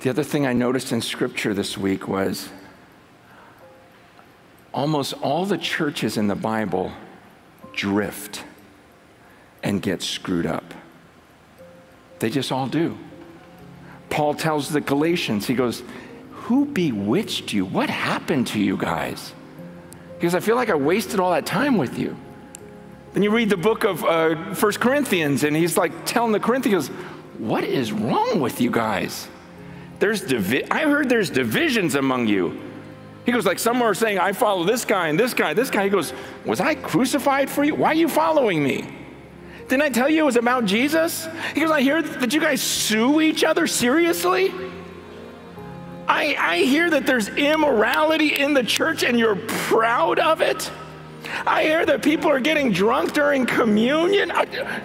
The other thing I noticed in Scripture this week was almost all the churches in the Bible drift and get screwed up. They just all do. Paul tells the Galatians, he goes, who bewitched you? What happened to you guys? He goes, I feel like I wasted all that time with you. Then you read the book of 1 Corinthians, and he's like telling the Corinthians, what is wrong with you guys? I heard there's divisions among you. He goes, like some are saying, I follow this guy and this guy, this guy. He goes, was I crucified for you? Why are you following me? Didn't I tell you it was about Jesus? He goes, I hear that you guys sue each other seriously. I hear that there's immorality in the church and you're proud of it. I hear that people are getting drunk during communion.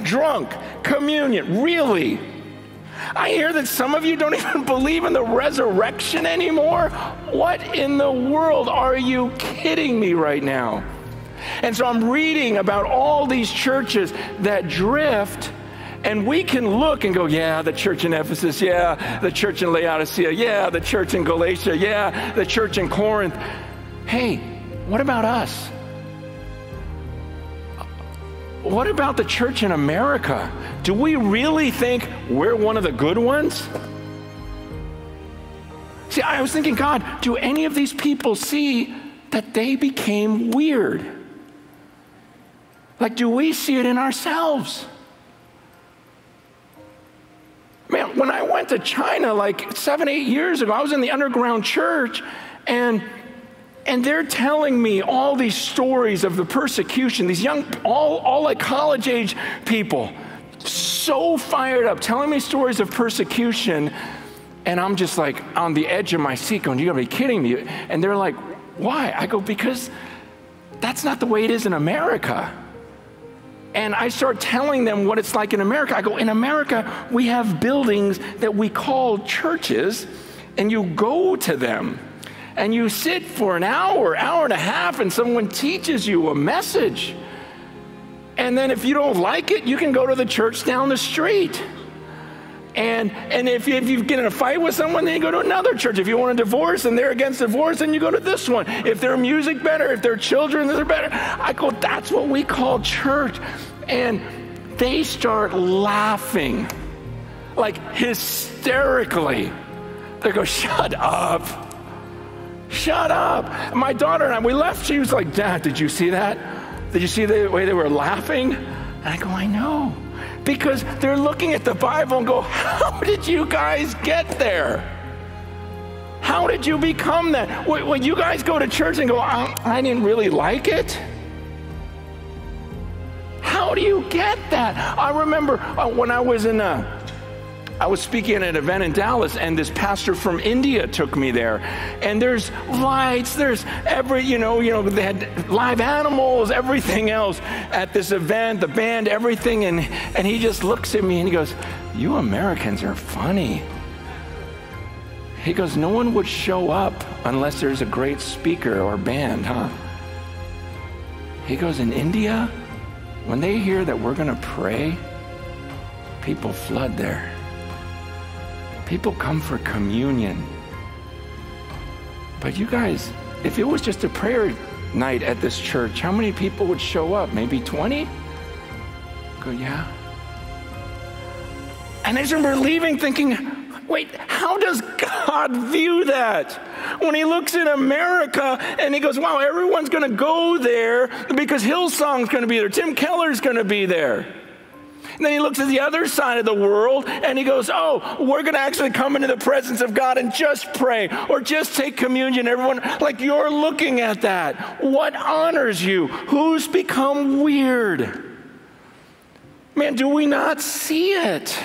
Drunk, communion, really? I hear that some of you don't even believe in the resurrection anymore. What in the world? Are you kidding me right now? And so I'm reading about all these churches that drift, and we can look and go, yeah, the church in Ephesus, yeah, the church in Laodicea, yeah, the church in Galatia, yeah, the church in Corinth. Hey, what about us? What about the church in America? Do we really think we're one of the good ones? See, I was thinking, God, do any of these people see that they became weird? Like, do we see it in ourselves? Man, when I went to China like 7, 8 years ago, I was in the underground church, and they're telling me all these stories of the persecution, these young, all like college-age people, so fired up, telling me stories of persecution, and I'm just like on the edge of my seat going, you gotta be kidding me. And they're like, why? I go, because that's not the way it is in America. And I start telling them what it's like in America. I go, in America, we have buildings that we call churches, and you go to them. And you sit for an hour, hour and a half, and someone teaches you a message. And then if you don't like it, you can go to the church down the street. And if you get in a fight with someone, then you go to another church. If you want a divorce and they're against divorce, then you go to this one. If their music better, if their children are better. I go, that's what we call church. And they start laughing, like hysterically. They go, shut up. Shut up. My daughter and I, we left. She was like, Dad, did you see that? Did you see the way they were laughing? And I go, I know. Because they're looking at the Bible and go, how did you guys get there? How did you become that? When you guys go to church and go, I didn't really like it. How do you get that? I remember when I was speaking at an event in Dallas, and this pastor from India took me there. And there's lights, there's they had live animals, everything else at this event, the band, everything. And he just looks at me and he goes, you Americans are funny. He goes, no one would show up unless there's a great speaker or band, huh? He goes, in India, when they hear that we're gonna pray, people flood there. People come for communion. But you guys, if it was just a prayer night at this church, how many people would show up? Maybe 20? Go, yeah. And I just remember leaving thinking, wait, how does God view that? When he looks in America and he goes, wow, everyone's gonna go there because Hillsong's gonna be there, Tim Keller's gonna be there. And then he looks at the other side of the world and he goes, oh, we're going to actually come into the presence of God and just pray or just take communion. Everyone, like, you're looking at that. What honors you? Who's become weird? Man, do we not see it?